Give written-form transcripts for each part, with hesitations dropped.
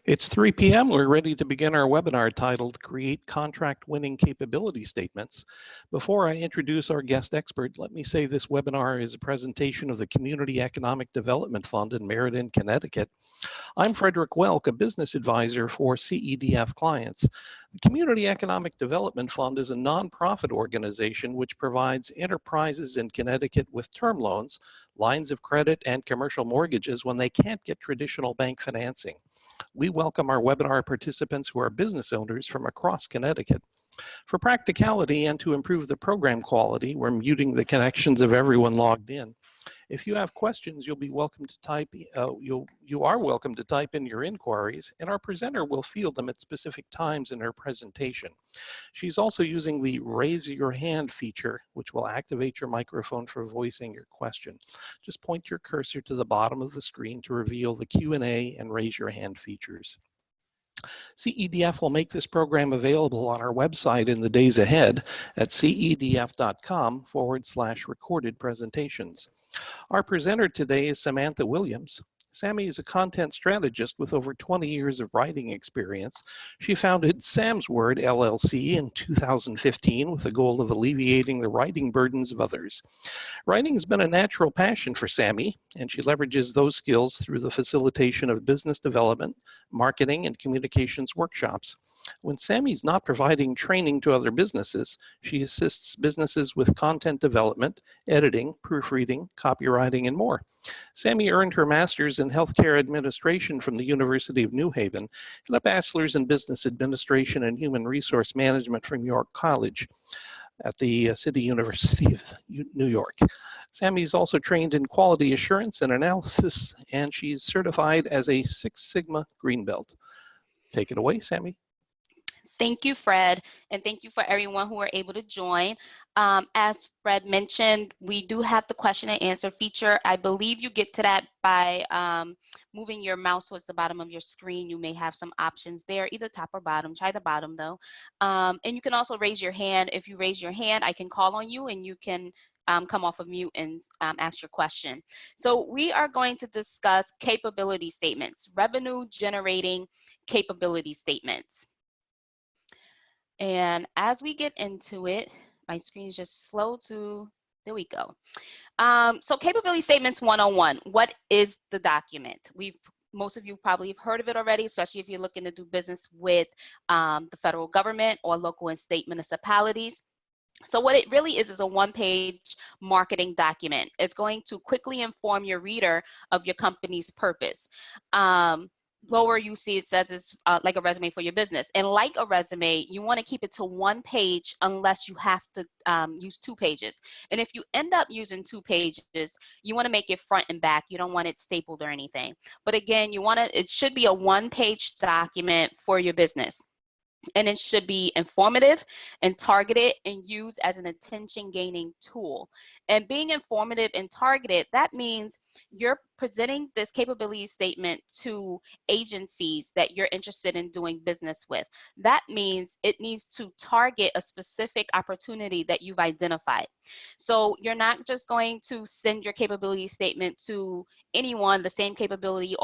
It's 3 p.m. We're ready to begin our webinar titled Create Contract Winning Capability Statements. Before I introduce our guest expert, let me say this webinar is a presentation of the Community Economic Development Fund in Meriden, Connecticut. I'm Frederick Welk, a business advisor for CEDF clients. The Community Economic Development Fund is a nonprofit organization which provides enterprises in Connecticut with term loans, lines of credit, and commercial mortgages when they can't get traditional bank financing. We welcome our webinar participants who are business owners from across Connecticut. For practicality and to improve the program quality, we're muting the connections of everyone logged in. If you have questions, you'll be welcome to type. You are welcome to type in your inquiries, and our presenter will field them at specific times in her presentation. She's also using the Raise Your Hand feature, which will activate your microphone for voicing your question. Just point your cursor to the bottom of the screen to reveal the Q&A and Raise Your Hand features. CEDF will make this program available on our website in the days ahead at cedf.com/recorded presentations. Our presenter today is Samantha Williams. Sammy is a content strategist with over 20 years of writing experience. She founded Sam's Word LLC in 2015 with the goal of alleviating the writing burdens of others. Writing has been a natural passion for Sammy, and she leverages those skills through the facilitation of business development, marketing, and communications workshops. When Sammy's not providing training to other businesses, she assists businesses with content development, editing, proofreading, copywriting, and more. Sammy earned her master's in healthcare administration from the University of New Haven and a bachelor's in business administration and human resource management from York College at the City University of New York. Sammy's also trained in quality assurance and analysis, and she's certified as a Six Sigma Green Belt. Take it away, Sammy. Thank you, Fred, and thank you for everyone who are able to join. As Fred mentioned, we do have the question and answer feature. I believe you get to that by moving your mouse towards the bottom of your screen. You may have some options there, either top or bottom. Try the bottom though. And you can also raise your hand. If you raise your hand, I can call on you and you can come off of mute and ask your question. So we are going to discuss capability statements, revenue generating capability statements. And as we get into it, my screen is just slow to, there we go. So capability statements 101, what is the document? Most of you probably have heard of it already, especially if you're looking to do business with the federal government or local and state municipalities. So what it really is a one-page marketing document. It's going to quickly inform your reader of your company's purpose. Lower you see it says it's like a resume for your business, and like a resume you want to keep it to one page unless you have to use 2 pages. And if you end up using 2 pages, you want to make it front and back. You don't want it stapled or anything, but again, it should be a one-page document for your business. And it should be informative and targeted and used as an attention-gaining tool. And being informative and targeted, that means you're presenting this capability statement to agencies that you're interested in doing business with. That means it needs to target a specific opportunity that you've identified. So you're not just going to send your capability statement to anyone, the same capability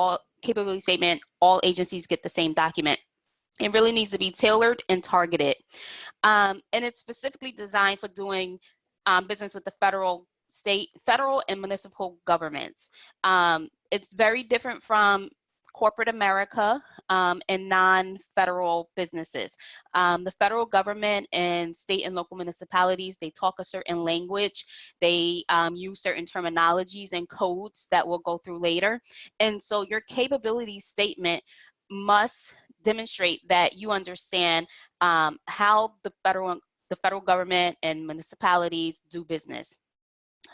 statement, all agencies get the same document. It really needs to be tailored and targeted. And it's specifically designed for doing business with the federal, and municipal governments. It's very different from corporate America and non-federal businesses. The federal government and state and local municipalities, they talk a certain language. They use certain terminologies and codes that we'll go through later. And so your capability statement must demonstrate that you understand how the federal government and municipalities do business.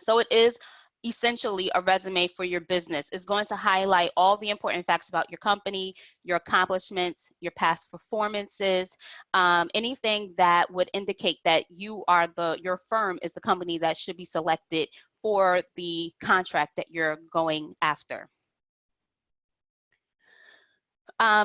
So it is essentially a resume for your business. It's going to highlight all the important facts about your company, your accomplishments, your past performances, anything that would indicate that your firm is the company that should be selected for the contract that you're going after.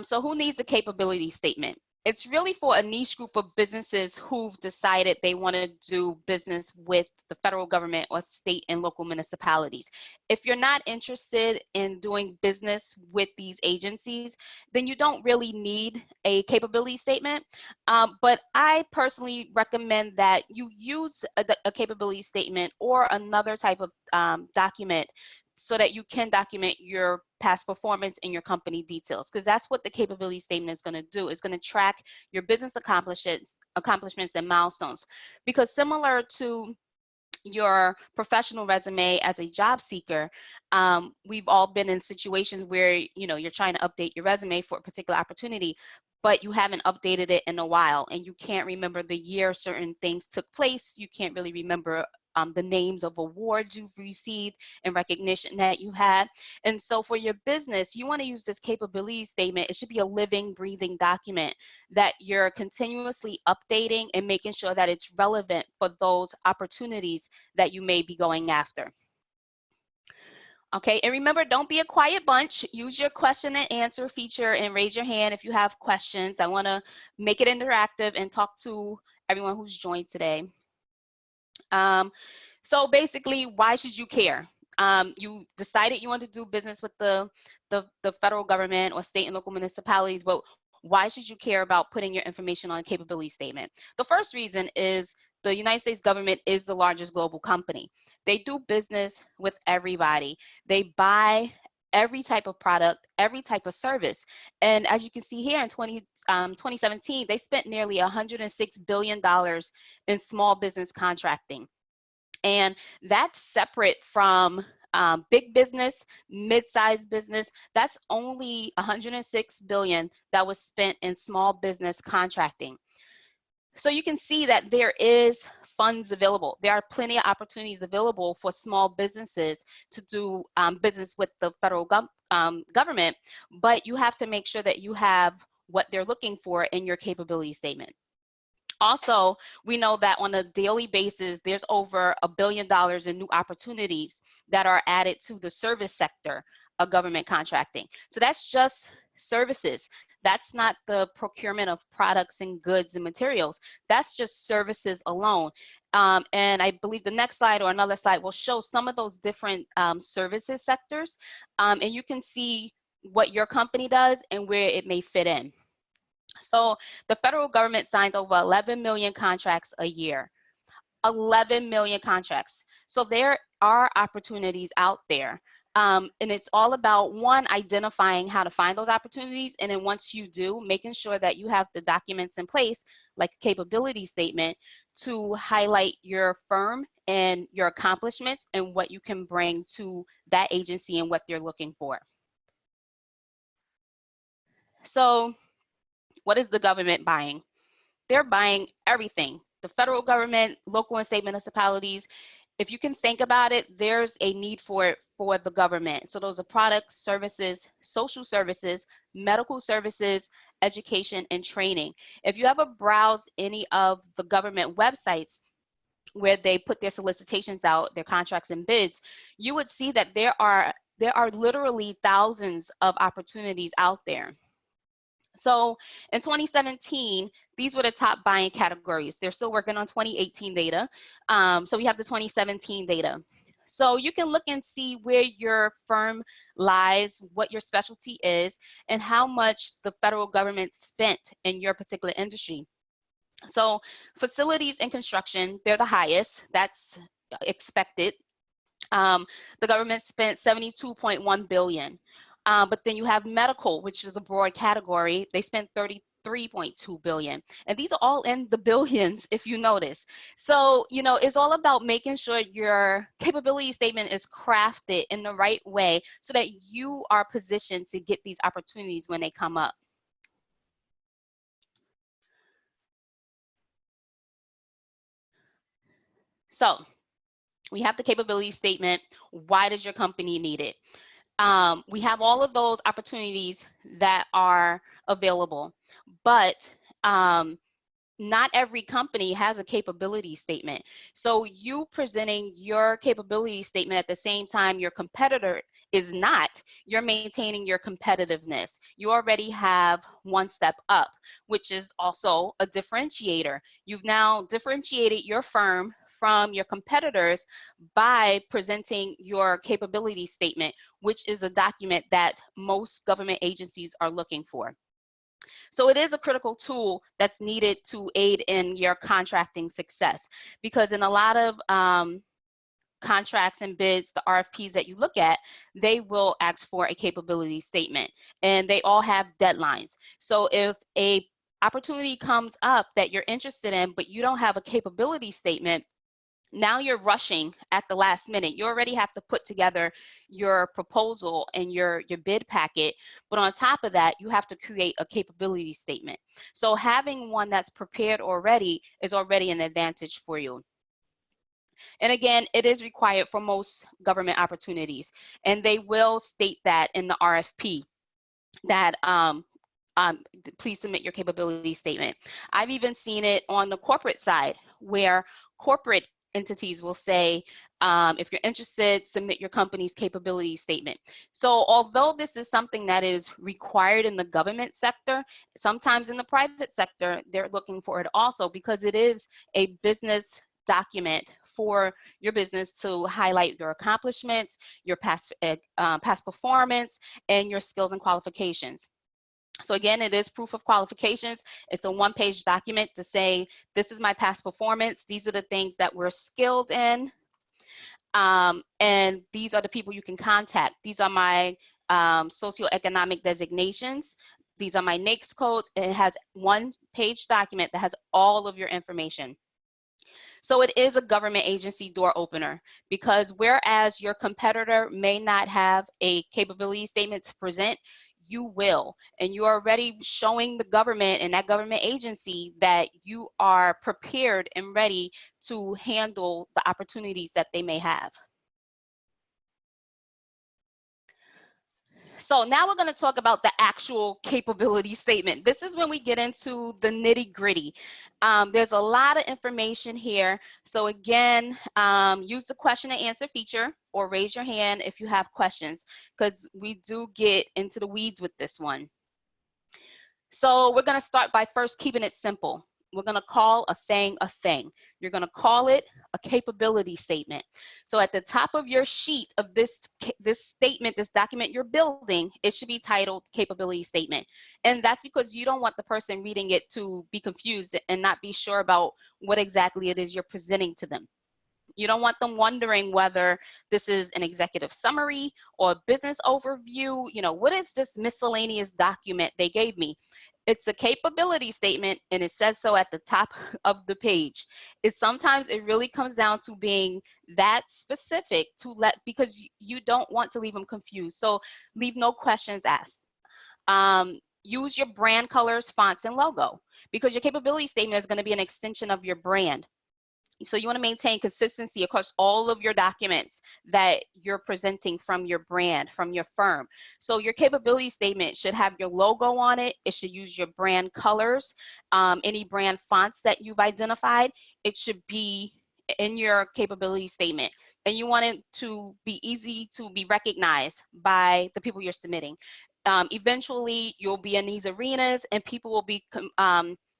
So who needs a capability statement? It's really for a niche group of businesses who've decided they want to do business with the federal government or state and local municipalities. If you're not interested in doing business with these agencies, then you don't really need a capability statement. But I personally recommend that you use a capability statement or another type of document so that you can document your past performance and your company details, because that's what the capability statement is going to do. It's going to track your business accomplishments and milestones. Because similar to your professional resume as a job seeker, we've all been in situations where you're trying to update your resume for a particular opportunity, but you haven't updated it in a while and you can't remember the year certain things took place. You can't really remember the names of awards you've received and recognition that you had. And so for your business, you want to use this capability statement. It should be a living, breathing document that you're continuously updating and making sure that it's relevant for those opportunities that you may be going after. Okay, and remember, don't be a quiet bunch. Use your question and answer feature and raise your hand if you have questions. I want to make it interactive and talk to everyone who's joined today. So basically, why should you care? You decided you want to do business with the federal government or state and local municipalities, but why should you care about putting your information on a capability statement? The first reason is the United States government is the largest global company. They do business with everybody. They buy every type of product, every type of service. And as you can see here in 2017, they spent nearly $106 billion in small business contracting. And that's separate from big business, mid-sized business. That's only $106 billion that was spent in small business contracting. So you can see that there is funds available. There are plenty of opportunities available for small businesses to do business with the federal government, but you have to make sure that you have what they're looking for in your capability statement. Also, we know that on a daily basis, there's over $1 billion in new opportunities that are added to the service sector of government contracting. So that's just services. That's not the procurement of products and goods and materials. That's just services alone. And I believe the next slide or another slide will show some of those different services sectors. And you can see what your company does and where it may fit in. So the federal government signs over 11 million contracts a year. 11 million contracts. So there are opportunities out there. And it's all about, one, identifying how to find those opportunities. And then once you do, making sure that you have the documents in place, like a capability statement, to highlight your firm and your accomplishments and what you can bring to that agency and what they're looking for. So what is the government buying? They're buying everything. The federal government, local and state municipalities. If you can think about it, there's a need for it for the government. So those are products, services, social services, medical services, education, and training. If you ever browse any of the government websites where they put their solicitations out, their contracts and bids, you would see that there are literally thousands of opportunities out there. So in 2017, these were the top buying categories. They're still working on 2018 data. So we have the 2017 data. So you can look and see where your firm lies, what your specialty is, and how much the federal government spent in your particular industry. So facilities and construction, they're the highest. That's expected. The government spent $72.1 billion. But then you have medical, which is a broad category. They spent $33.2 billion. And these are all in the billions, if you notice. So, it's all about making sure your capability statement is crafted in the right way so that you are positioned to get these opportunities when they come up. So we have the capability statement. Why does your company need it? We have all of those opportunities that are available, but not every company has a capability statement. So you presenting your capability statement at the same time your competitor is not, you're maintaining your competitiveness. You already have one step up, which is also a differentiator. You've now differentiated your firm from your competitors by presenting your capability statement, which is a document that most government agencies are looking for. So it is a critical tool that's needed to aid in your contracting success, because in a lot of contracts and bids, the RFPs that you look at, they will ask for a capability statement, and they all have deadlines. So if a opportunity comes up that you're interested in, but you don't have a capability statement, now you're rushing at the last minute. You already have to put together your proposal and your bid packet, but on top of that, you have to create a capability statement. So having one that's prepared already is already an advantage for you. And again, it is required for most government opportunities, and they will state that in the RFP that please submit your capability statement. I've even seen it on the corporate side, where corporate entities will say, if you're interested, submit your company's capability statement. So although this is something that is required in the government sector, sometimes in the private sector, they're looking for it also, because it is a business document for your business to highlight your accomplishments, your past performance, and your skills and qualifications. So again, it is proof of qualifications. It's a one-page document to say, this is my past performance. These are the things that we're skilled in. And these are the people you can contact. These are my socioeconomic designations. These are my NAICS codes. It has one-page document that has all of your information. So it is a government agency door opener, because whereas your competitor may not have a capability statement to present, you will, and you're already showing the government and that government agency that you are prepared and ready to handle the opportunities that they may have. So now we're going to talk about the actual capability statement. This is when we get into the nitty-gritty. There's a lot of information here. So again, use the question and answer feature, or raise your hand if you have questions, because we do get into the weeds with this one. So we're going to start by first keeping it simple. We're going to call a thing a thing. You're going to call it a capability statement. So at the top of your sheet of this statement, this document you're building, it should be titled capability statement. And that's because you don't want the person reading it to be confused and not be sure about what exactly it is you're presenting to them. You don't want them wondering whether this is an executive summary or a business overview. You know, what is this miscellaneous document they gave me? It's a capability statement, and it says so at the top of the page. Sometimes it really comes down to being that specific because you don't want to leave them confused. So leave no questions asked. Use your brand colors, fonts, and logo, because your capability statement is going to be an extension of your brand. So you want to maintain consistency across all of your documents that you're presenting from your brand, from your firm. So your capability statement should have your logo on it. It should use your brand colors, any brand fonts that you've identified. It should be in your capability statement. And you want it to be easy to be recognized by the people you're submitting. Eventually, you'll be in these arenas and people will be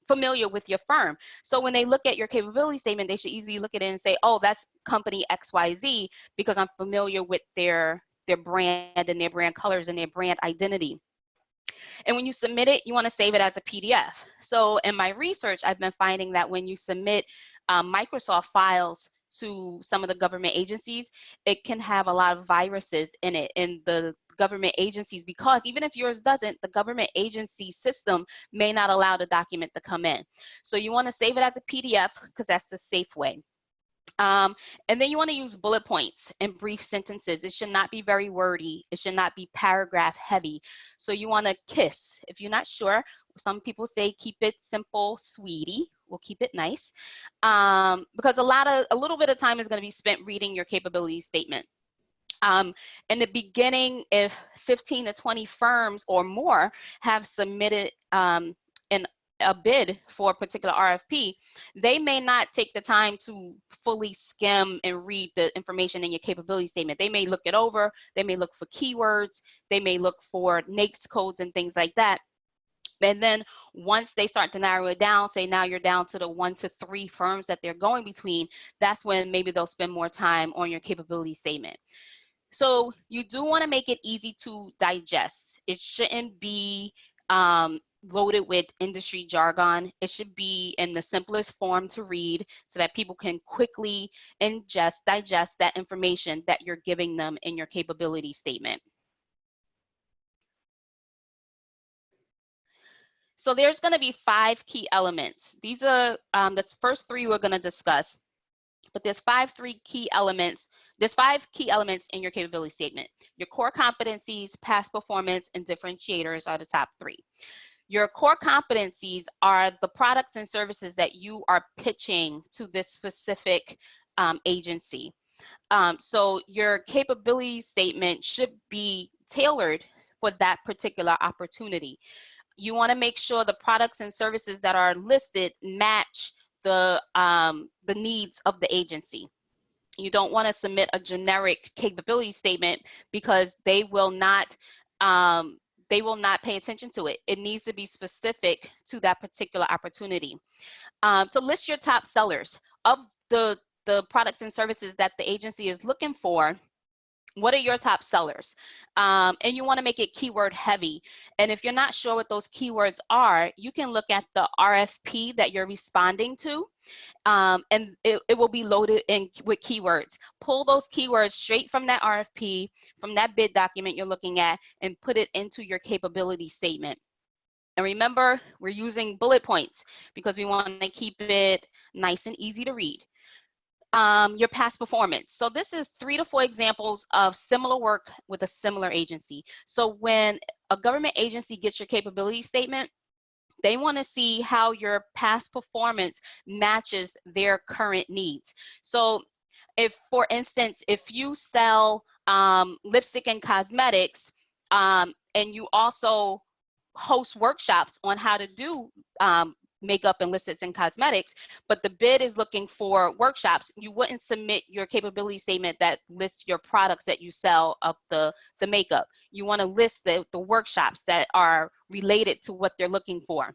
familiar with your firm. So when they look at your capability statement, they should easily look at it and say, oh, that's company XYZ, because I'm familiar with their brand and their brand colors and their brand identity. And when you submit it, you want to save it as a PDF. So in my research, I've been finding that when you submit Microsoft files to some of the government agencies, it can have a lot of viruses in it, in the government agencies, because even if yours doesn't, the government agency system may not allow the document to come in. So you want to save it as a PDF, because that's the safe way. And then you want to use bullet points and brief sentences. It should not be very wordy. It should not be paragraph heavy. So you want to KISS. If you're not sure, some people say keep it simple, sweetie. We'll keep it nice, because a little bit of time is going to be spent reading your capability statement. In the beginning, if 15 to 20 firms or more have submitted an a bid for a particular RFP, they may not take the time to fully skim and read the information in your capability statement. They may look it over, they may look for keywords, they may look for NAICS codes and things like that. And then once they start to narrow it down, say now you're down to the 1 to 3 firms that they're going between, that's when maybe they'll spend more time on your capability statement. So you do want to make it easy to digest. It shouldn't be loaded with industry jargon. It should be in the simplest form to read so that people can quickly digest that information that you're giving them in your capability statement. So there's going to be 5 key elements. These are the first 3 we're going to discuss, but there's 5 key elements. There's 5 key elements in your capability statement. Your core competencies, past performance, and differentiators are the top 3. Your core competencies are the products and services that you are pitching to this specific agency. So your capability statement should be tailored for that particular opportunity. You want to make sure the products and services that are listed match the needs of the agency. You don't want to submit a generic capability statement because they will not pay attention to it. It needs to be specific to that particular opportunity. So list your top sellers of the products and services that the agency is looking for. What are your top sellers? And you want to make it keyword heavy. And if you're not sure what those keywords are, you can look at the RFP that you're responding to, and it will be loaded in with keywords. Pull those keywords straight from that RFP, from that bid document you're looking at, and put it into your capability statement. And remember, we're using bullet points because we want to keep it nice and easy to read. Your past performance. So this is 3 to 4 examples of similar work with a similar agency. So when a government agency gets your capability statement, they want to see how your past performance matches their current needs. So if, for instance, if you sell lipstick and cosmetics, and you also host workshops on how to do makeup and lipsticks and cosmetics, but the bid is looking for workshops, you wouldn't submit your capability statement that lists your products that you sell of the makeup. You want to list the workshops that are related to what they're looking for.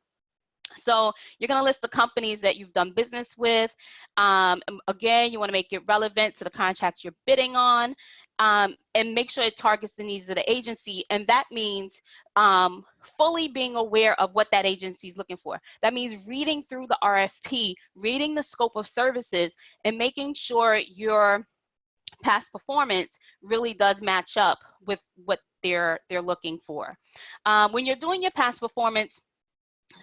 So you're going to list the companies that you've done business with. Again, you want to make it relevant to the contracts you're bidding on, and make sure it targets the needs of the agency. And that means fully being aware of what that agency is looking for. That means reading through the RFP, reading the scope of services, and making sure your past performance really does match up with what they're looking for. When you're doing your past performance,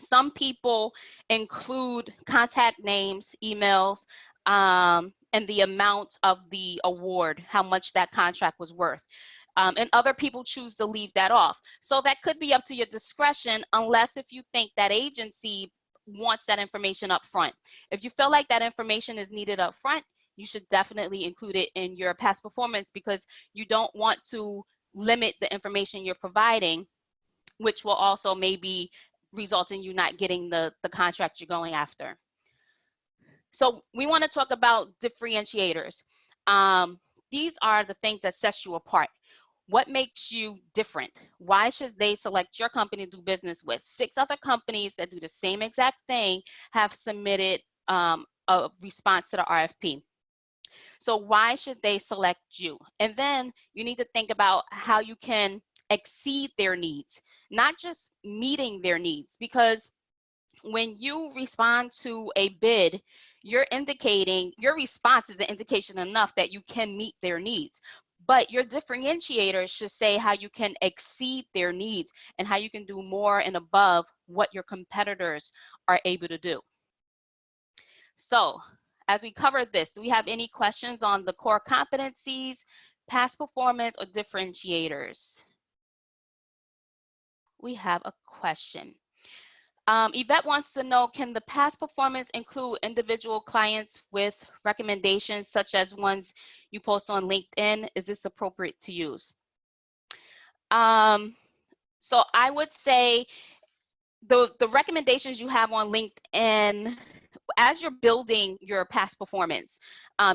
some people include contact names, emails, and the amount of the award, how much that contract was worth. And other people choose to leave that off. So that could be up to your discretion, unless if you think that agency wants that information up front. If you feel like that information is needed up front, you should definitely include it in your past performance, because you don't want to limit the information you're providing, which will also maybe result in you not getting the contract you're going after. So we want to talk about differentiators. These are the things that set you apart. What makes you different? Why should they select your company to do business with? 6 other companies that do the same exact thing have submitted a response to the RFP. So why should they select you? And then you need to think about how you can exceed their needs, not just meeting their needs, because when you respond to a bid, you're indicating, your response is an indication enough that you can meet their needs. But your differentiators should say how you can exceed their needs and how you can do more and above what your competitors are able to do. So as we covered this, do we have any questions on the core competencies, past performance, or differentiators? We have a question. Yvette wants to know, can the past performance include individual clients with recommendations such as ones you post on LinkedIn? Is this appropriate to use? So I would say the recommendations you have on LinkedIn, as you're building your past performance,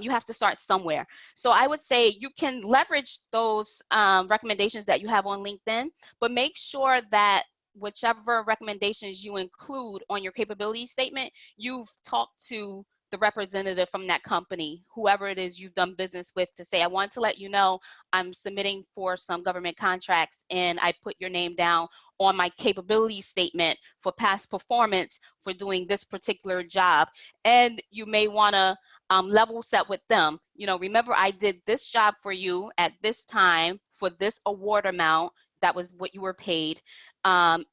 you have to start somewhere. So I would say you can leverage those recommendations that you have on LinkedIn, but make sure that whichever recommendations you include on your capability statement, you've talked to the representative from that company, whoever it is you've done business with, to say, I want to let you know I'm submitting for some government contracts, and I put your name down on my capability statement for past performance for doing this particular job. And you may want to level set with them. You know, remember, I did this job for you at this time for this award amount. That was what you were paid, and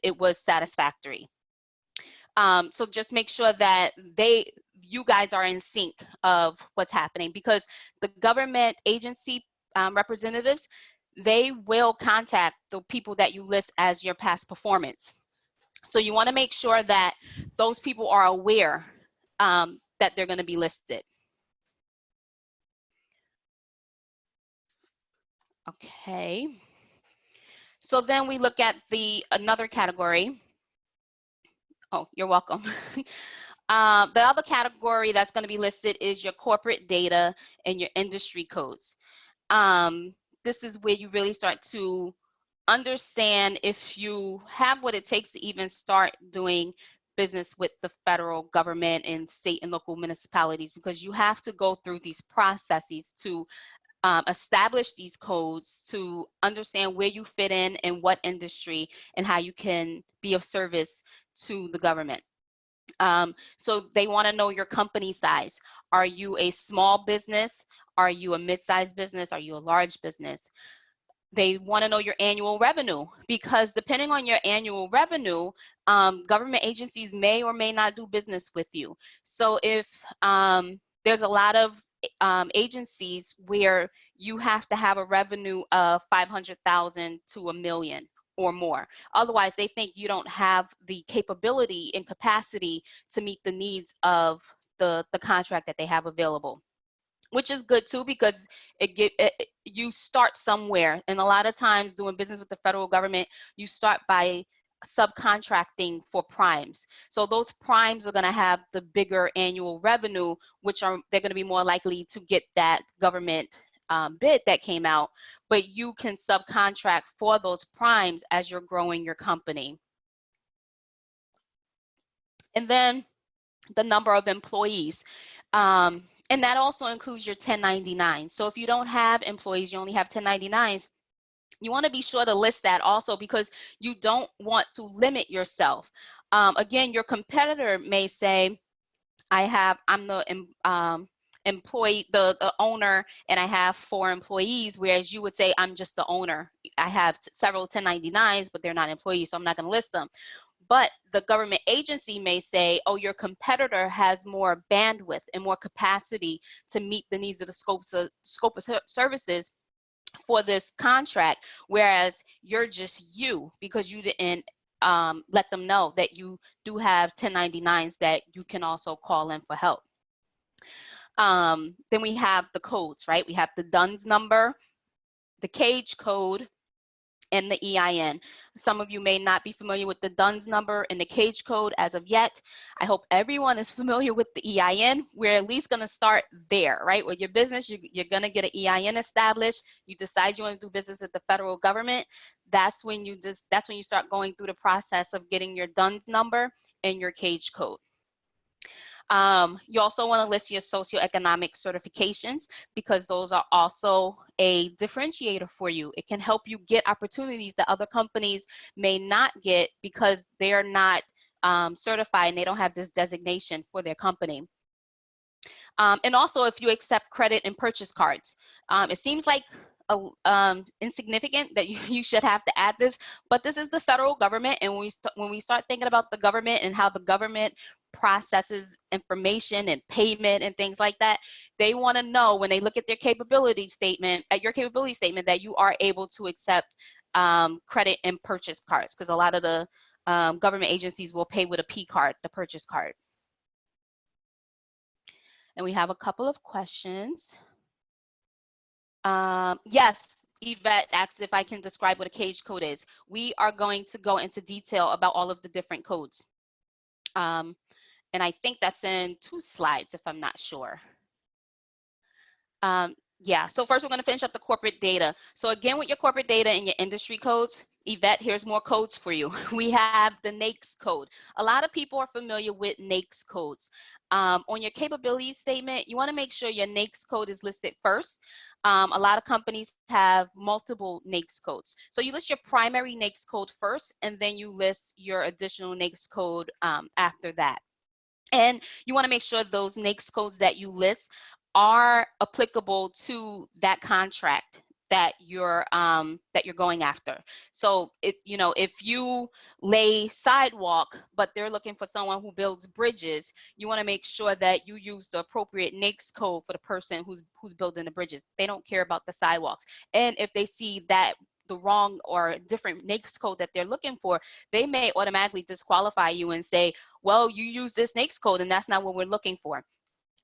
it was satisfactory. So just make sure that you guys are in sync of what's happening, because the government agency representatives, they will contact the people that you list as your past performance. So you want to make sure that those people are aware that they're going to be listed. Okay. So then we look at another category. Oh, you're welcome. The other category that's going to be listed is your corporate data and your industry codes. This is where you really start to understand if you have what it takes to even start doing business with the federal government and state and local municipalities, because you have to go through these processes to establish these codes, to understand where you fit in and what industry, and how you can be of service to the government. So they want to know your company size. Are you a small business? Are you a mid-sized business? Are you a large business? They want to know your annual revenue, because depending on your annual revenue, government agencies may or may not do business with you. So if there's a lot of agencies where you have to have a revenue of 500,000 to $1 million or more. Otherwise, they think you don't have the capability and capacity to meet the needs of the contract that they have available, which is good too, because you start somewhere. And a lot of times doing business with the federal government, you start by subcontracting for primes. So those primes are going to have the bigger annual revenue, they're going to be more likely to get that government bid that came out, but you can subcontract for those primes as you're growing your company. And then the number of employees. And that also includes your 1099. So if you don't have employees, you only have 1099s, you want to be sure to list that also, because you don't want to limit yourself. Again, your competitor may say, I'm the employee, the owner, and I have 4 employees, whereas you would say, I'm just the owner. I have several 1099s, but they're not employees, so I'm not going to list them. But the government agency may say, oh, your competitor has more bandwidth and more capacity to meet the needs of the scope of services for this contract, whereas you're just you, because you didn't let them know that you do have 1099s that you can also call in for help. Then we have the codes, right? We have the DUNS number, the CAGE code, and the EIN. Some of you may not be familiar with the DUNS number and the CAGE code as of yet. I hope everyone is familiar with the EIN. We're at least going to start there, right? With your business, you're going to get an EIN established. You decide you want to do business with the federal government. That's when you start going through the process of getting your DUNS number and your CAGE code. You also want to list your socioeconomic certifications, because those are also a differentiator for you. It can help you get opportunities that other companies may not get because they're not certified and they don't have this designation for their company. And also, if you accept credit and purchase cards. It seems like insignificant that you should have to add this, but this is the federal government, and when we start thinking about the government and how the government processes information and payment and things like that, they want to know when they look at your capability statement, that you are able to accept credit and purchase cards, because a lot of the government agencies will pay with a P card, the purchase card. And we have a couple of questions. Yes, Yvette asks if I can describe what a cage code is. We are going to go into detail about all of the different codes. And I think that's in 2 slides, if I'm not sure. Yeah, so first we're going to finish up the corporate data. So again, with your corporate data and your industry codes, Yvette, here's more codes for you. We have the NAICS code. A lot of people are familiar with NAICS codes. On your capability statement, you want to make sure your NAICS code is listed first. A lot of companies have multiple NAICS codes. So you list your primary NAICS code first, and then you list your additional NAICS code after that. And you want to make sure those NAICS codes that you list are applicable to that contract that you're going after. So if you lay sidewalk, but they're looking for someone who builds bridges, you want to make sure that you use the appropriate NAICS code for the person who's building the bridges. They don't care about the sidewalks. And if they see that the wrong or different NAICS code that they're looking for, they may automatically disqualify you and say, well, you use this NAICS code and that's not what we're looking for.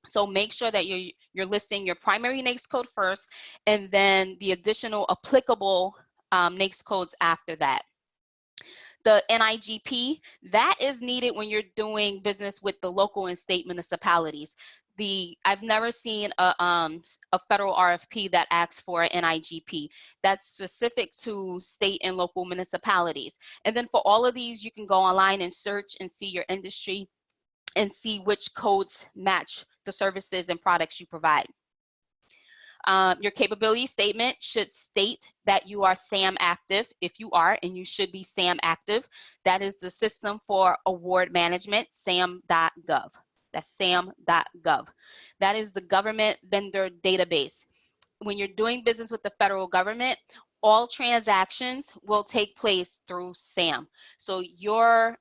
So make sure that you're listing your primary NAICS code first, and then the additional applicable NAICS codes after that. The NIGP, that is needed when you're doing business with the local and state municipalities. I've never seen a federal RFP that asks for an NIGP. That's specific to state and local municipalities. And then for all of these, you can go online and search and see your industry and see which codes match the services and products you provide. Your capability statement should state that you are SAM active. If you are, and you should be SAM active, that is the System for Award Management, SAM.gov. That's SAM.gov. That is the government vendor database. When you're doing business with the federal government, all transactions will take place through SAM. So your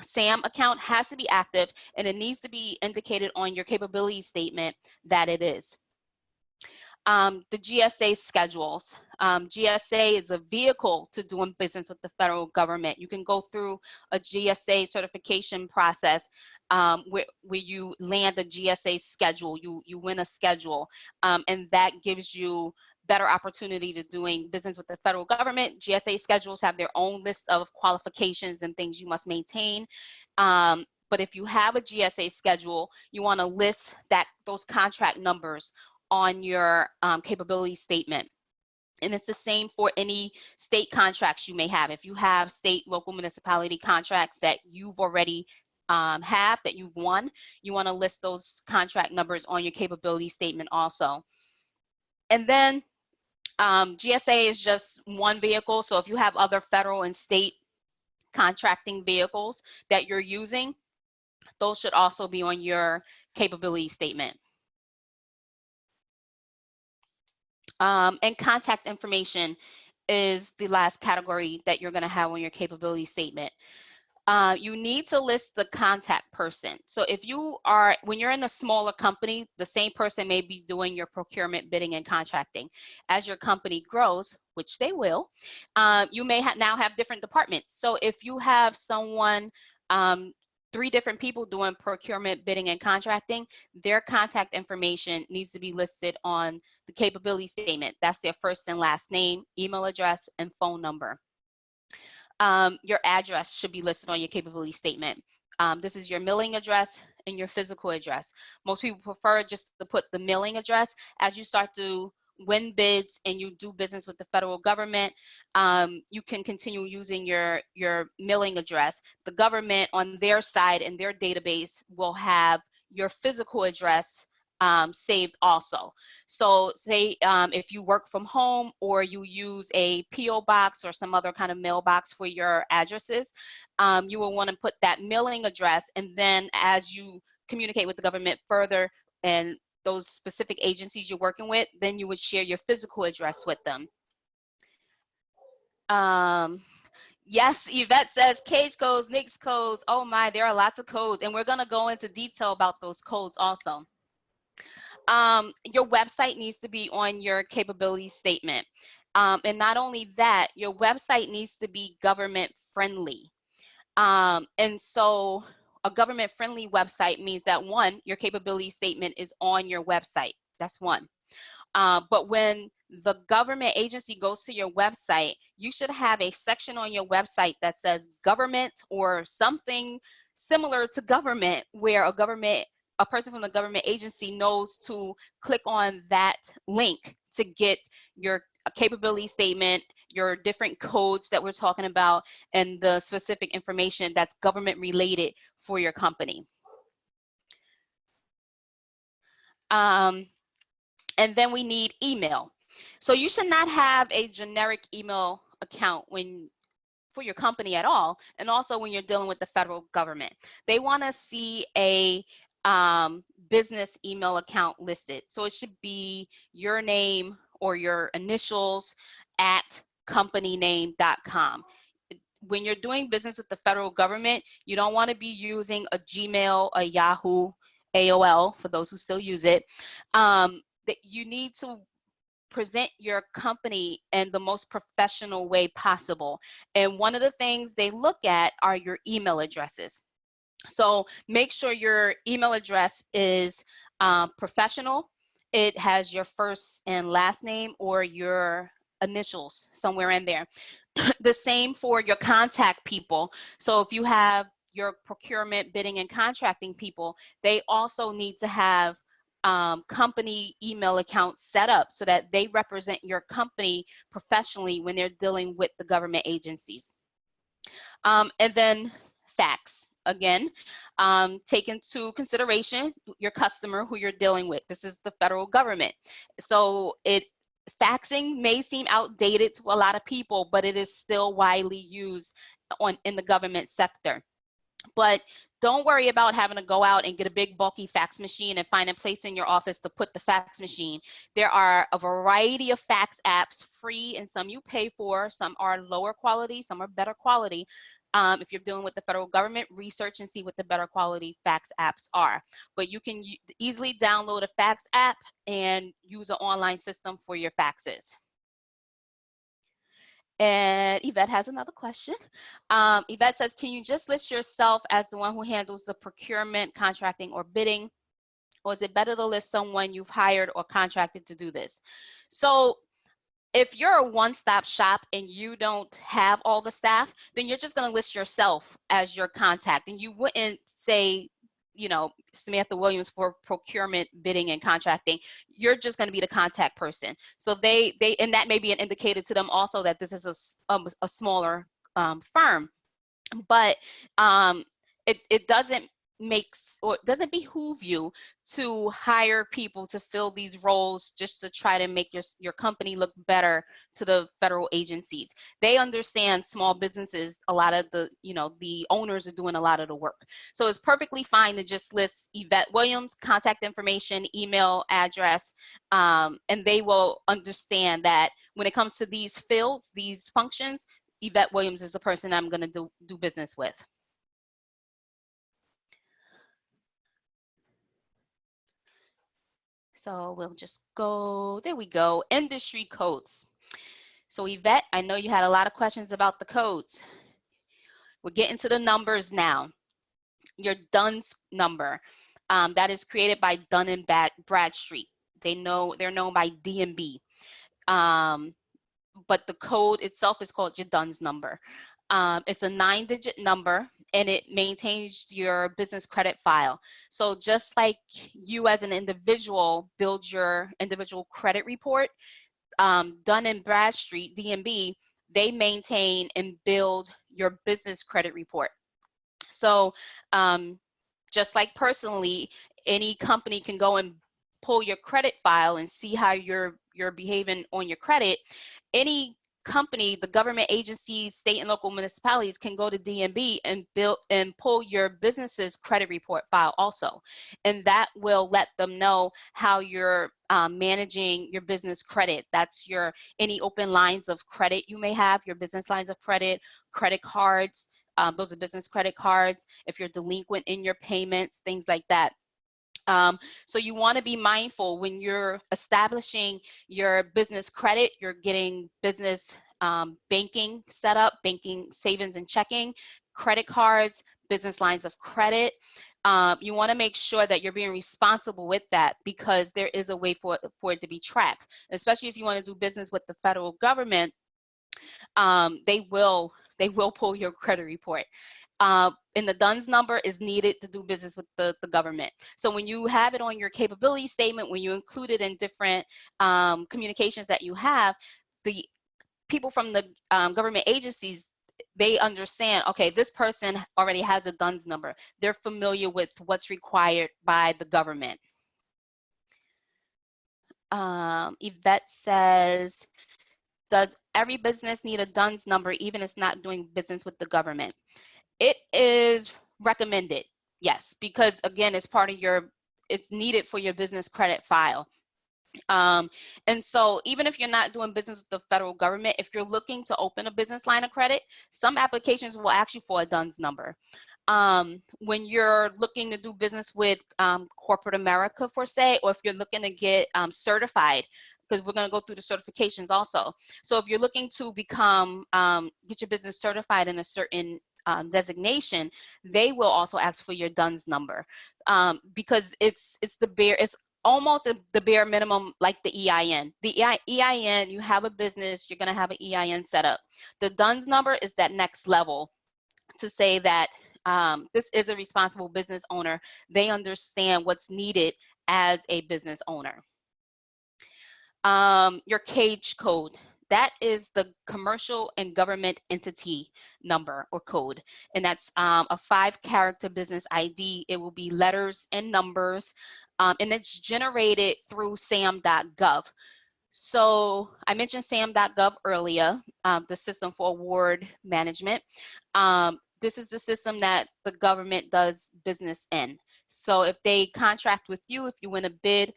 SAM account has to be active, and it needs to be indicated on your capability statement that it is. The GSA schedules. GSA is a vehicle to doing business with the federal government. You can go through a GSA certification process where you land a GSA schedule, you win a schedule, and that gives you better opportunity to doing business with the federal government. GSA schedules have their own list of qualifications and things you must maintain. But if you have a GSA schedule, you want to list those contract numbers on your capability statement. And it's the same for any state contracts you may have. If you have state, local, municipality contracts that you've already that you've won, you want to list those contract numbers on your capability statement also. And then GSA is just one vehicle. So if you have other federal and state contracting vehicles that you're using, those should also be on your capability statement. And contact information is the last category that you're going to have on your capability statement. You need to list the contact person. So when you're in a smaller company, the same person may be doing your procurement, bidding, and contracting. As your company grows, which they will, you may now have different departments. So if you have someone, 3 different people doing procurement, bidding, and contracting, their contact information needs to be listed on the capability statement. That's their first and last name, email address, and phone number. Your address should be listed on your capability statement. This is your mailing address and your physical address. Most people prefer just to put the mailing address. As you start to win bids and you do business with the federal government, you can continue using your mailing address. The government on their side and their database will have your physical address saved also. So say if you work from home or you use a PO box or some other kind of mailbox for your addresses, you will want to put that mailing address, and then as you communicate with the government further and those specific agencies you're working with, then you would share your physical address with them. Yes, Yvette says cage codes, NAICS codes. Oh my, there are lots of codes, and we're going to go into detail about those codes also. Your website needs to be on your capability statement. And not only that, your website needs to be government friendly. And so a government friendly website means that 1, your capability statement is on your website. That's 1. But when the government agency goes to your website, you should have a section on your website that says government or something similar to government, where a person from the government agency knows to click on that link to get your capability statement, your different codes that we're talking about, and the specific information that's government related for your company. And then we need email. So you should not have a generic email account for your company at all, and also when you're dealing with the federal government. They want to see a business email account listed. So it should be your name or your initials at companyname.com. When you're doing business with the federal government, you don't want to be using a Gmail, a Yahoo, AOL, for those who still use it. That you need to present your company in the most professional way possible. And one of the things they look at are your email addresses. So make sure your email address is professional. It has your first and last name or your initials somewhere in there. The same for your contact people. So if you have your procurement, bidding, and contracting people, they also need to have company email accounts set up so that they represent your company professionally when they're dealing with the government agencies. And then fax. Again, take into consideration your customer who you're dealing with. This is the federal government. So faxing may seem outdated to a lot of people, but it is still widely used in the government sector. But don't worry about having to go out and get a big bulky fax machine and find a place in your office to put the fax machine. There are a variety of fax apps, free, and some you pay for. Some are lower quality, some are better quality. If you're dealing with the federal government, research and see what the better quality fax apps are. But you can easily download a fax app and use an online system for your faxes. And Yvette has another question. Yvette says, can you just list yourself as the one who handles the procurement, contracting, or bidding? Or is it better to list someone you've hired or contracted to do this? So if you're a one-stop shop and you don't have all the staff, then you're just going to list yourself as your contact. And you wouldn't say, you know, Samantha Williams for procurement, bidding, and contracting. You're just going to be the contact person. So and that may be an indicator to them also that this is a smaller firm. But it doesn't doesn't behoove you to hire people to fill these roles just to try to make your company look better to the federal agencies. They understand small businesses, a lot of the owners are doing a lot of the work. So it's perfectly fine to just list Yvette Williams, contact information, email address, and they will understand that when it comes to these fields, these functions, Yvette Williams is the person I'm going to do business with. So we'll just go, there we go, industry codes. So Yvette, I know you had a lot of questions about the codes. We're getting to the numbers now. Your DUNS number, that is created by Dun and Bradstreet. They're known by D&B. But the code itself is called your DUNS number. It's a 9-digit number, and it maintains your business credit file. So just like you as an individual build your individual credit report, Dun and Bradstreet, D&B, they maintain and build your business credit report. So just like personally, any company can go and pull your credit file and see how you're behaving on your credit. Any company, the government agencies, state and local municipalities can go to D&B and pull your business's credit report file also. And that will let them know how you're managing your business credit. That's any open lines of credit you may have, your business lines of credit, credit cards, those are business credit cards, if you're delinquent in your payments, things like that. So you want to be mindful when you're establishing your business credit, you're getting business banking set up, banking, savings and checking, credit cards, business lines of credit, you want to make sure that you're being responsible with that, because there is a way for it to be tracked, especially if you want to do business with the federal government. They will pull your credit report. And the DUNS number is needed to do business with the government. So when you have it on your capability statement, when you include it in different communications that you have, the people from the government agencies, they understand, okay, this person already has a DUNS number. They're familiar with what's required by the government. Yvette says, does every business need a DUNS number even if it's not doing business with the government? It is recommended, yes, because again, it's part of it's needed for your business credit file. And so even if you're not doing business with the federal government, if you're looking to open a business line of credit, some applications will ask you for a DUNS number. When you're looking to do business with corporate America, for say, or if you're looking to get certified, because we're going to go through the certifications also. So if you're looking to become, get your business certified in a certain designation, they will also ask for your DUNS number, because it's almost the bare minimum, like the EIN. The EIN, you have a business, you're going to have an EIN set up. The DUNS number is that next level to say that this is a responsible business owner. They understand what's needed as a business owner. Your CAGE code, that is the commercial and government entity number or code. And that's a 5-character business ID. It will be letters and numbers, and it's generated through sam.gov. So I mentioned sam.gov earlier, the system for award management. This is the system that the government does business in. So if they contract with you, if you win a bid,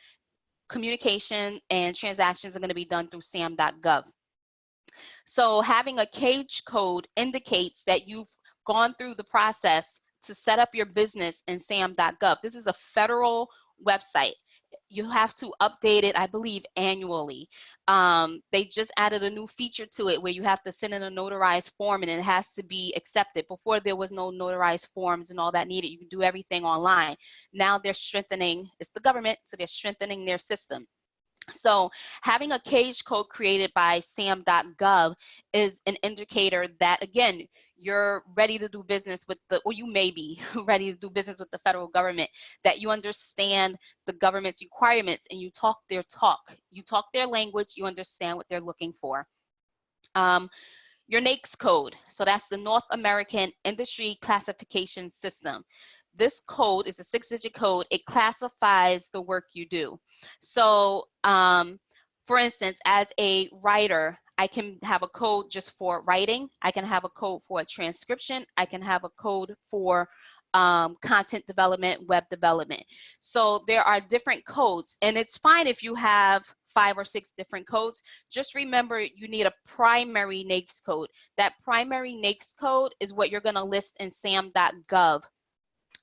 communication and transactions are going to be done through sam.gov. So having a CAGE code indicates that you've gone through the process to set up your business in sam.gov. This is a federal website. You have to update it, I believe, annually. They just added a new feature to it where you have to send in a notarized form and it has to be accepted. Before, there was no notarized forms and all that needed. You can do everything online. Now they're strengthening, it's the government, so they're strengthening their system. So having a CAGE code created by sam.gov is an indicator that, again, you're ready to do business with or you may be ready to do business with the federal government, that you understand the government's requirements and you talk their talk. You talk their language, you understand what they're looking for. Your NAICS code, so that's the North American Industry Classification System. This code is a 6-digit code. It classifies the work you do. So for instance, as a writer, I can have a code just for writing. I can have a code for a transcription. I can have a code for content development, web development. So there are different codes, and it's fine if you have 5 or 6 different codes. Just remember, you need a primary NAICS code. That primary NAICS code is what you're going to list in sam.gov.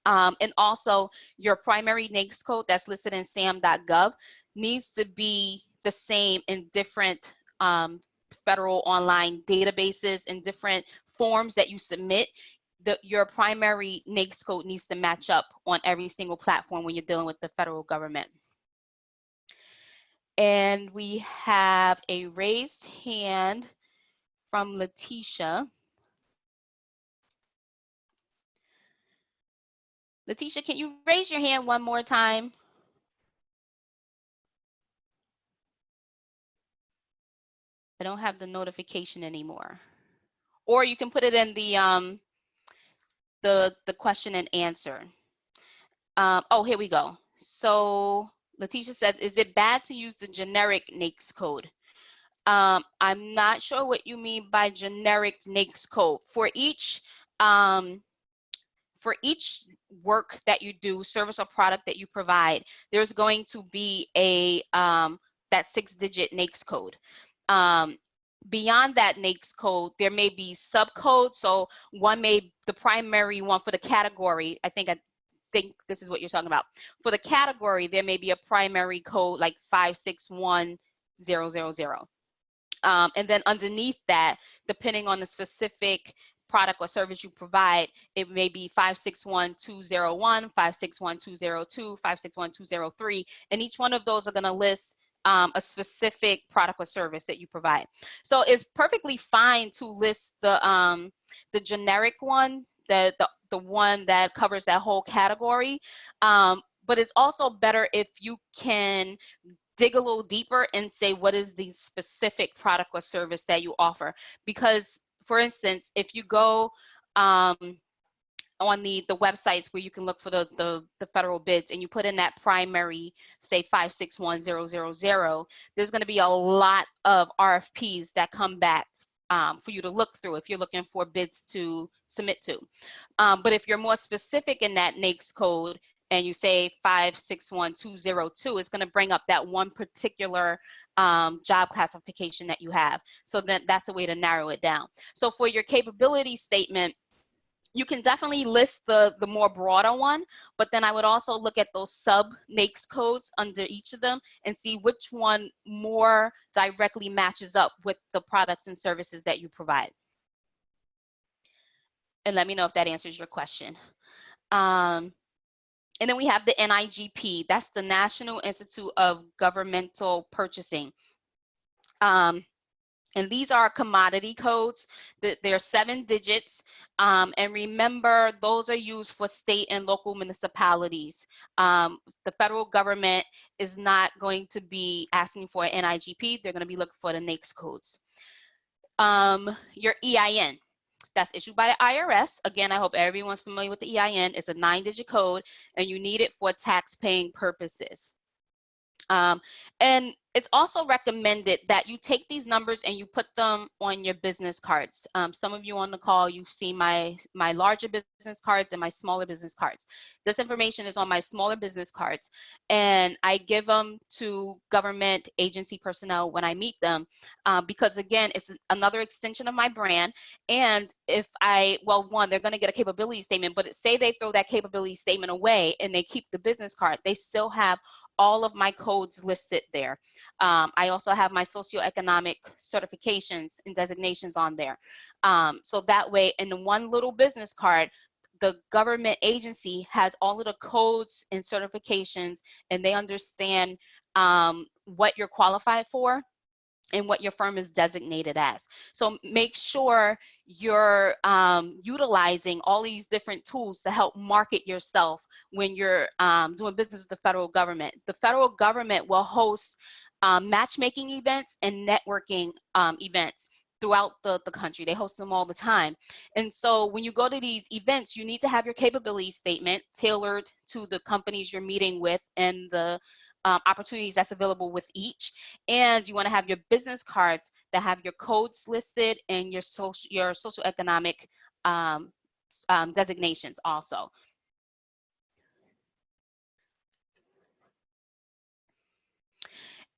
And also, your primary NAICS code that's listed in sam.gov needs to be the same in different federal online databases and different forms that you submit. Your primary NAICS code needs to match up on every single platform when you're dealing with the federal government. And we have a raised hand from Letitia. Letitia, can you raise your hand one more time? I don't have the notification anymore. Or you can put it in the question and answer. Oh, here we go. So Letitia says, is it bad to use the generic NAICS code? I'm not sure what you mean by generic NAICS code. For each work that you do, service or product that you provide, there's going to be a that 6-digit NAICS code. Beyond that NAICS code, there may be subcodes. So the primary one for the category, I think this is what you're talking about. For the category, there may be a primary code like 561000. And then underneath that, depending on the specific product or service you provide, it may be 561201, 561202, 561203, and each one of those are going to list a specific product or service that you provide. So it's perfectly fine to list the generic one, the one that covers that whole category, but it's also better if you can dig a little deeper and say what is the specific product or service that you offer. Because, for instance, if you go on the websites where you can look for the federal bids and you put in that primary, say 561000, there's going to be a lot of RFPs that come back for you to look through if you're looking for bids to submit to. But if you're more specific in that NAICS code and you say 561202, it's going to bring up that one particular job classification that you have. So that's a way to narrow it down. So for your capability statement, you can definitely list the more broader one, but then I would also look at those sub NAICS codes under each of them and see which one more directly matches up with the products and services that you provide. And let me know if that answers your question. And then we have the NIGP, that's the National Institute of Governmental Purchasing. And these are commodity codes. They're 7 digits. And remember, those are used for state and local municipalities. The federal government is not going to be asking for an NIGP. They're going to be looking for the NAICS codes. Your EIN, that's issued by the IRS. Again, I hope everyone's familiar with the EIN. It's a 9-digit code, and you need it for tax-paying purposes. And it's also recommended that you take these numbers and you put them on your business cards. Some of you on the call, you've seen my larger business cards and my smaller business cards. This information is on my smaller business cards, and I give them to government agency personnel when I meet them, because again, it's another extension of my brand. And if one, they're going to get a capability statement, but say they throw that capability statement away and they keep the business card, they still have all of my codes listed there. I also have my socioeconomic certifications and designations on there. So that way, in the one little business card, the government agency has all of the codes and certifications, and they understand what you're qualified for and what your firm is designated as. So make sure you're utilizing all these different tools to help market yourself when you're doing business with the federal government. The federal government will host matchmaking events and networking events throughout the country. They host them all the time. And so when you go to these events, you need to have your capability statement tailored to the companies you're meeting with and the opportunities that's available with each. And you want to have your business cards that have your codes listed and your socioeconomic designations also.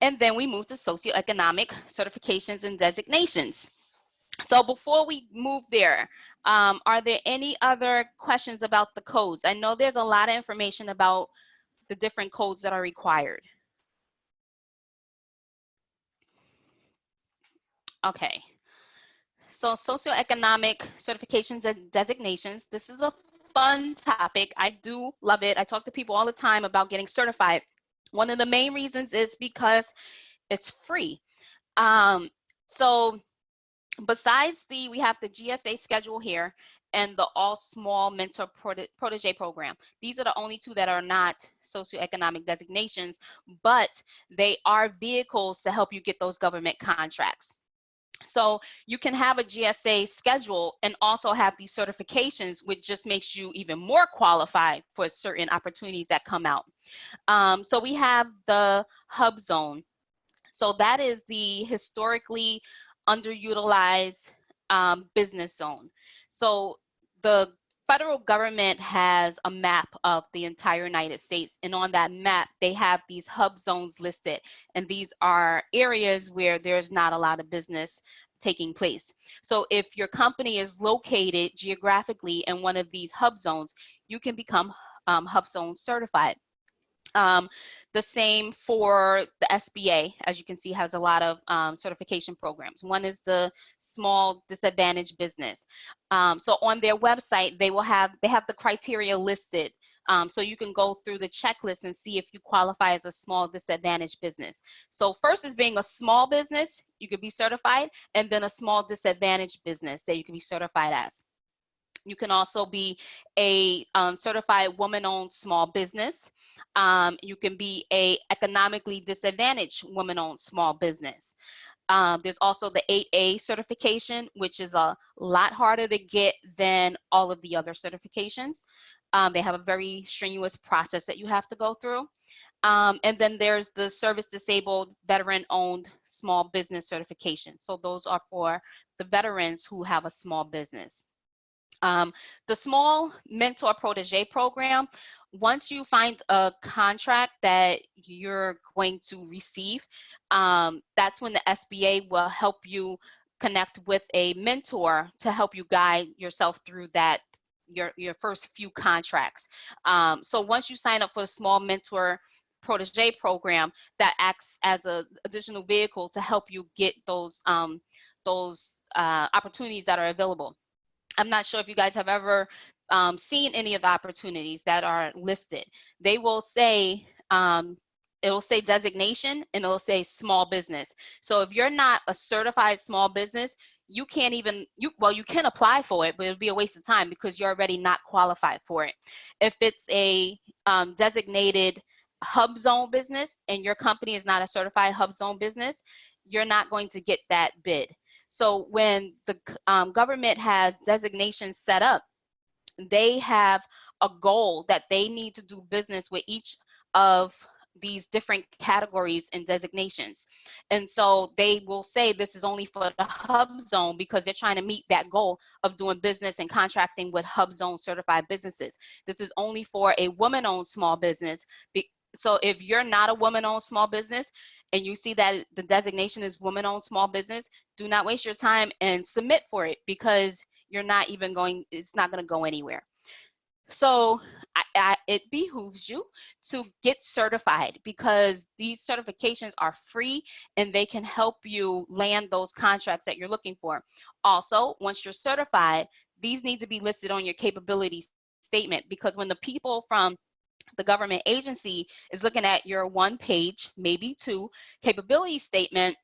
And then we move to socioeconomic certifications and designations. So before we move there, are there any other questions about the codes? I know there's a lot of information about the different codes that are required. Okay, so socioeconomic certifications and designations. This is a fun topic. I do love it. I talk to people all the time about getting certified. One of the main reasons is because it's free. So besides we have the GSA schedule here and the All Small Mentor Protege program. These are the only 2 that are not socioeconomic designations, but they are vehicles to help you get those government contracts. So you can have a GSA schedule and also have these certifications, which just makes you even more qualified for certain opportunities that come out. So we have the hub zone. So that is the historically underutilized business zone. So the federal government has a map of the entire United States, and on that map they have these hub zones listed, and these are areas where there's not a lot of business taking place. So if your company is located geographically in one of these hub zones, you can become hub zone certified. The same for the SBA, as you can see, has a lot of certification programs. One is the Small Disadvantaged Business. So on their website, they have the criteria listed. So you can go through the checklist and see if you qualify as a small disadvantaged business. So first is being a small business, you could be certified, and then a small disadvantaged business that you can be certified as. You can also be a certified woman-owned small business. You can be a economically disadvantaged woman-owned small business. There's also the 8A certification, which is a lot harder to get than all of the other certifications. They have a very strenuous process that you have to go through. And then there's the service disabled veteran-owned small business certification. So those are for the veterans who have a small business. The small mentor protege program, once you find a contract that you're going to receive, that's when the SBA will help you connect with a mentor to help you guide yourself through that, your first few contracts. So once you sign up for a small mentor protege program, that acts as an additional vehicle to help you get those opportunities that are available. I'm not sure if you guys have ever seen any of the opportunities that are listed. They will say, it will say designation and it will say small business. So if you're not a certified small business, you can't even, well, you can apply for it, but it'll be a waste of time because you're already not qualified for it. If it's a designated hub zone business and your company is not a certified hub zone business, you're not going to get that bid. So when the government has designations set up, they have a goal that they need to do business with each of these different categories and designations. And so they will say this is only for the hub zone because they're trying to meet that goal of doing business and contracting with hub zone certified businesses. This is only for a woman-owned small business. So if you're not a woman-owned small business and you see that the designation is woman-owned small business, do not waste your time and submit for it because you're not even going, it's not going to go anywhere. So it behooves you to get certified because these certifications are free and they can help you land those contracts that you're looking for. Also, once you're certified, these need to be listed on your capability statement because when the people from the government agency is looking at your 1 page, maybe 2 capability statement,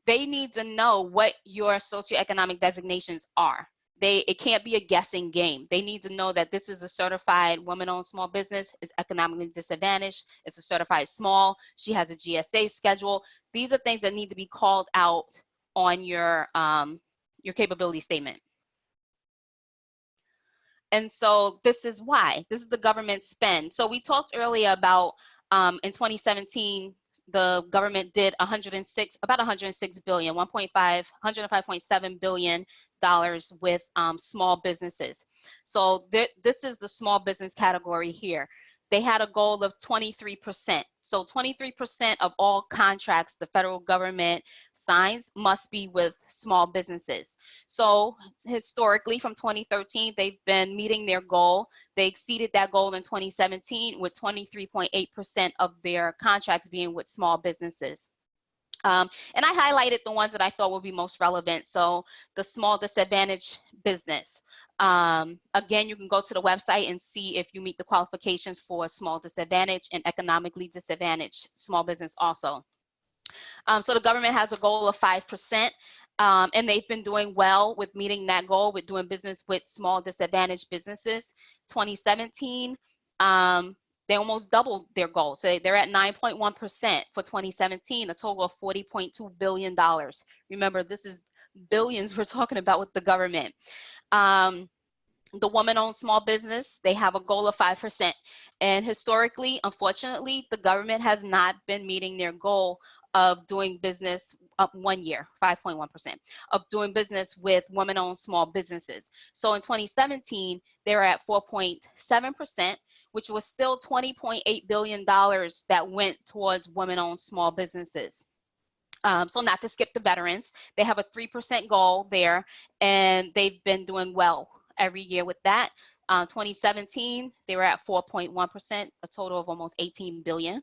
they need to know what your socioeconomic designations are. It can't be a guessing game. They need to know that this is a certified woman-owned small business, is economically disadvantaged, it's a certified small, she has a GSA schedule. These are things that need to be called out on your capability statement. And so this is why. This is the government spend. So we talked earlier about in 2017, the government did about 106 billion, 105.7 billion dollars with small businesses. So this is the small business category here. They had a goal of 23%. So 23% of all contracts the federal government signs must be with small businesses. So historically from 2013, they've been meeting their goal. They exceeded that goal in 2017 with 23.8% of their contracts being with small businesses. And I highlighted the ones that I thought would be most relevant. So the small disadvantaged business. Again, you can go to the website and see if you meet the qualifications for small disadvantaged and economically disadvantaged small business also. So the government has a goal of 5%, and they've been doing well with meeting that goal with doing business with small disadvantaged businesses. 2017, they almost doubled their goal. So they're at 9.1% for 2017, a total of $40.2 billion. Remember, this is billions we're talking about with the government. The woman-owned small business, they have a goal of 5%. And historically, unfortunately, the government has not been meeting their goal of doing business up 1 year, 5.1%, of doing business with women-owned small businesses. So in 2017, they were at 4.7%, which was still $20.8 billion that went towards women-owned small businesses. So not to skip the veterans, they have a 3% goal there, and they've been doing well every year with that. 2017, they were at 4.1%, a total of almost 18 billion.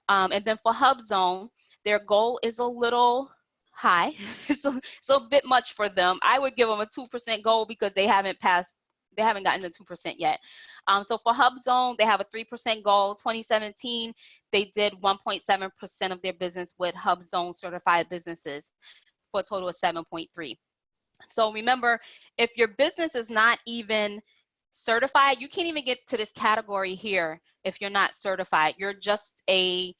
And then for HubZone, their goal is a little high. So a bit much for them. I would give them a 2% goal because they haven't gotten to 2% yet. So for HubZone, they have a 3% goal. 2017, they did 1.7% of their business with HubZone certified businesses for a total of 7.3. So remember, if your business is not even certified, you can't even get to this category here if you're not certified. You're just a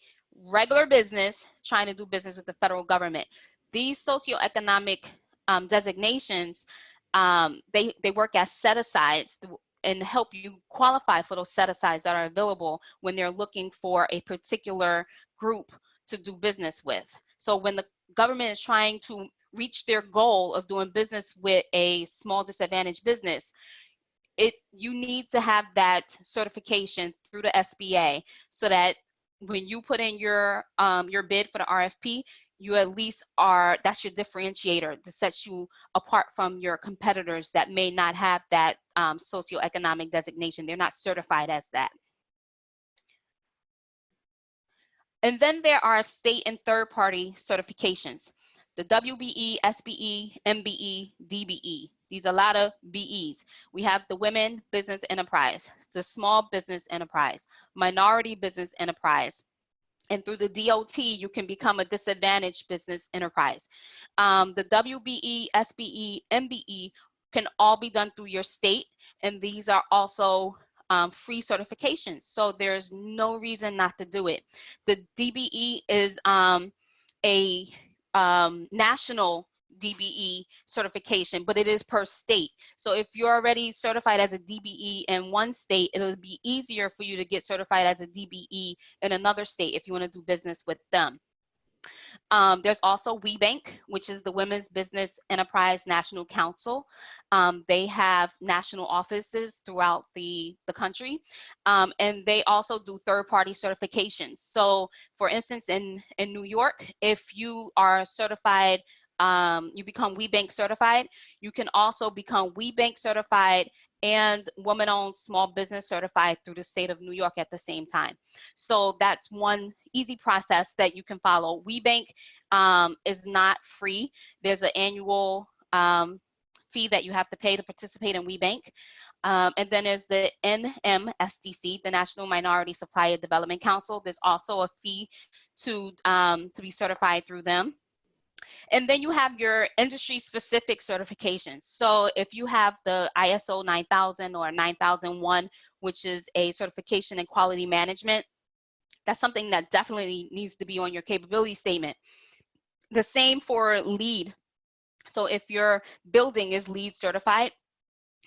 regular business trying to do business with the federal government. These socioeconomic designations, they work as set-asides and help you qualify for those set-asides that are available when they're looking for a particular group to do business with. So when the government is trying to reach their goal of doing business with a small disadvantaged business, you need to have that certification through the SBA so that when you put in your bid for the RFP, you at least that's your differentiator that sets you apart from your competitors that may not have that socioeconomic designation. They're not certified as that. And then there are state and third-party certifications. The WBE, SBE, MBE, DBE. These are a lot of BEs. We have the Women Business Enterprise, the Small Business Enterprise, Minority Business Enterprise. And through the DOT, you can become a disadvantaged business enterprise. The WBE, SBE, MBE can all be done through your state, and these are also free certifications. So there's no reason not to do it. The DBE is a national DBE certification, but it is per state. So if you're already certified as a DBE in one state, it'll be easier for you to get certified as a DBE in another state if you want to do business with them. There's also WeBank, which is the Women's Business Enterprise National Council. They have national offices throughout the country, and they also do third-party certifications. So for instance, in New York, if you are certified, you become WeBank certified, you can also become WeBank certified and woman-owned small business certified through the state of New York at the same time. So that's one easy process that you can follow. WeBank is not free. There's an annual fee that you have to pay to participate in WeBank. And then there's the NMSDC, the National Minority Supplier Development Council. There's also a fee to be certified through them. And then you have your industry-specific certifications. So if you have the ISO 9000 or 9001, which is a certification in quality management, that's something that definitely needs to be on your capability statement. The same for LEED. So if your building is LEED certified,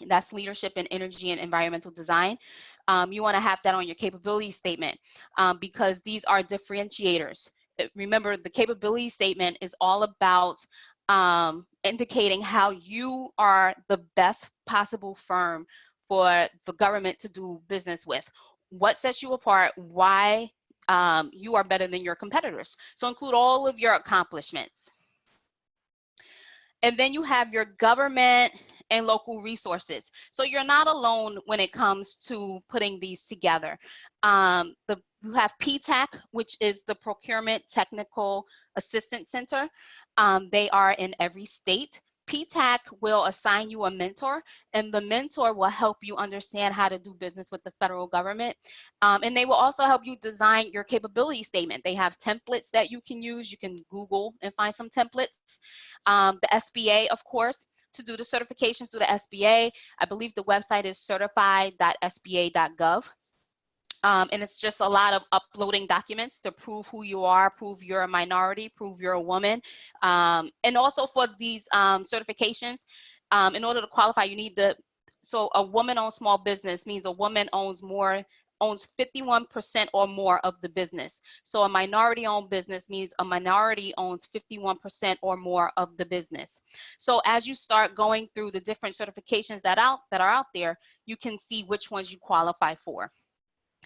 that's leadership in energy and environmental design, you want to have that on your capability statement because these are differentiators. Remember, the capability statement is all about indicating how you are the best possible firm for the government to do business with. What sets you apart, why you are better than your competitors. So include all of your accomplishments. And then you have your government and local resources. So you're not alone when it comes to putting these together. You have PTAC, which is the Procurement Technical Assistance Center. They are in every state. PTAC will assign you a mentor, and the mentor will help you understand how to do business with the federal government. And they will also help you design your capability statement. They have templates that you can use. You can Google and find some templates. The SBA, of course, to do the certifications through the SBA. I believe the website is certified.sba.gov. And it's just a lot of uploading documents to prove who you are, prove you're a minority, prove you're a woman. And also for these certifications, in order to qualify, you need so a woman-owned small business means a woman owns 51% or more of the business. So a minority-owned business means a minority owns 51% or more of the business. So as you start going through the different certifications that are out there, you can see which ones you qualify for.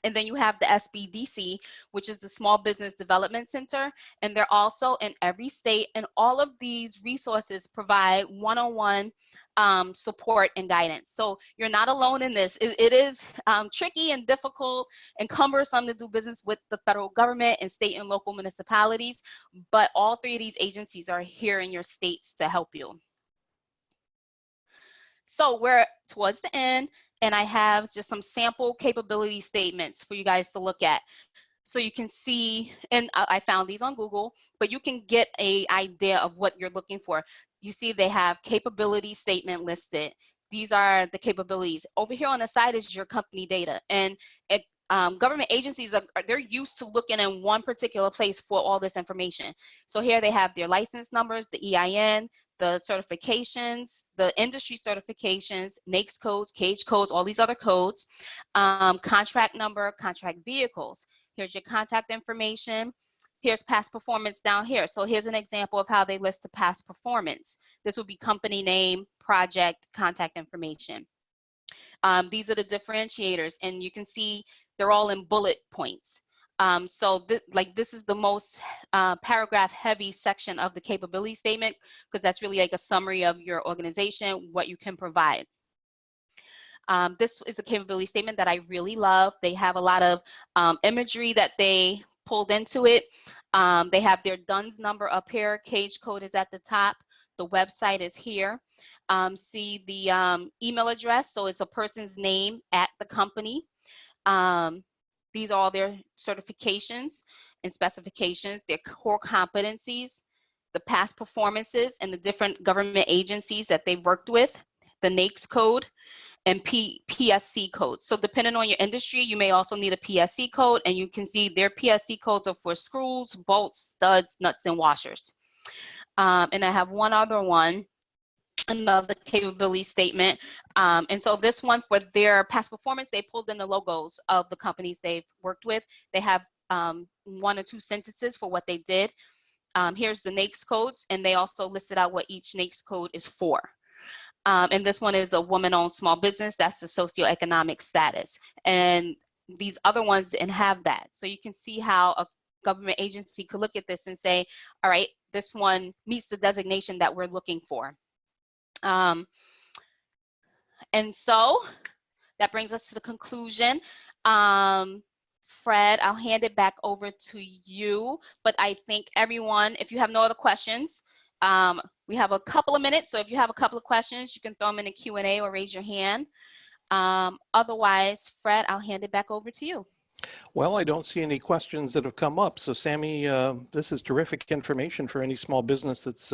And then you have the SBDC, which is the Small Business Development Center, and they're also in every state. And all of these resources provide one-on-one support and guidance. So you're not alone in this. It is tricky and difficult and cumbersome to do business with the federal government and state and local municipalities, but all three of these agencies are here in your states to help you. So we're towards the end, and I have just some sample capability statements for you guys to look at. So you can see, and I found these on Google, but you can get an idea of what you're looking for. You see they have capability statement listed. These are the capabilities. Over here on the side is your company data. And government agencies, they're used to looking in one particular place for all this information. So here they have their license numbers, the EIN, the certifications, the industry certifications, NAICS codes, CAGE codes, all these other codes, contract number, contract vehicles. Here's your contact information. Here's past performance down here. So here's an example of how they list the past performance. This would be company name, project, contact information. These are the differentiators, and you can see they're all in bullet points. So this is the most paragraph heavy section of the capability statement, because that's really like a summary of your organization, what you can provide. This is a capability statement that I really love. They have a lot of imagery that they pulled into it. They have their DUNS number up here. CAGE code is at the top. The website is here. See the email address. So it's a person's name at the company. These are all their certifications and specifications, their core competencies, the past performances, and the different government agencies that they've worked with, the NAICS code, and PSC codes. So depending on your industry, you may also need a PSC code, and you can see their PSC codes are for screws, bolts, studs, nuts, and washers. And I have one other one, another capability statement. And so this one, for their past performance, they pulled in the logos of the companies they've worked with. They have 1 or 2 sentences for what they did. Here's the NAICS codes, and they also listed out what each NAICS code is for. And this one is a woman-owned small business. That's the socioeconomic status. And these other ones didn't have that. So you can see how a government agency could look at this and say, all right, this one meets the designation that we're looking for. And so that brings us to the conclusion. Fred, I'll hand it back over to you. But I think everyone, if you have no other questions, we have a couple of minutes, so if you have a couple of questions, you can throw them in the Q&A or raise your hand. Otherwise, Fred, I'll hand it back over to you. Well, I don't see any questions that have come up. So Sammy, this is terrific information for any small business that's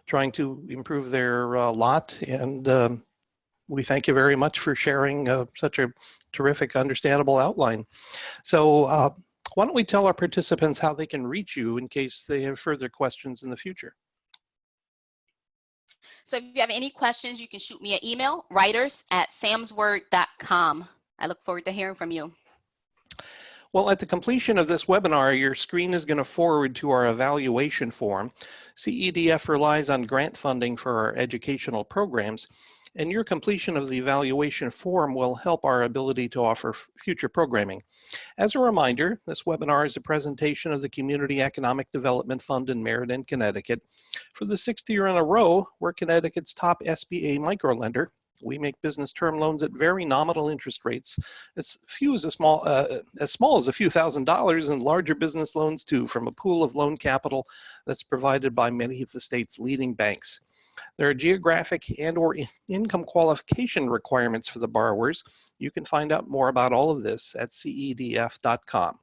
trying to improve their lot. And we thank you very much for sharing such a terrific, understandable outline. So why don't we tell our participants how they can reach you in case they have further questions in the future? So if you have any questions, you can shoot me an email, writers@samsword.com. I look forward to hearing from you. Well, at the completion of this webinar, your screen is going to forward to our evaluation form. CEDF relies on grant funding for our educational programs, and your completion of the evaluation form will help our ability to offer future programming. As a reminder, this webinar is a presentation of the Community Economic Development Fund in Meriden, Connecticut. For the 6th year in a row, we're Connecticut's top SBA microlender. We make business term loans at very nominal interest rates, as small as a few $1,000s, and larger business loans too, from a pool of loan capital that's provided by many of the state's leading banks. There are geographic and/or income qualification requirements for the borrowers. You can find out more about all of this at cedf.com.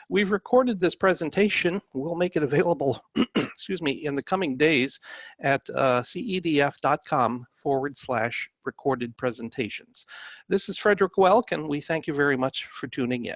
We've recorded this presentation. We'll make it available excuse me, in the coming days at cedf.com/recorded presentations. This is Frederick Welk, and we thank you very much for tuning in.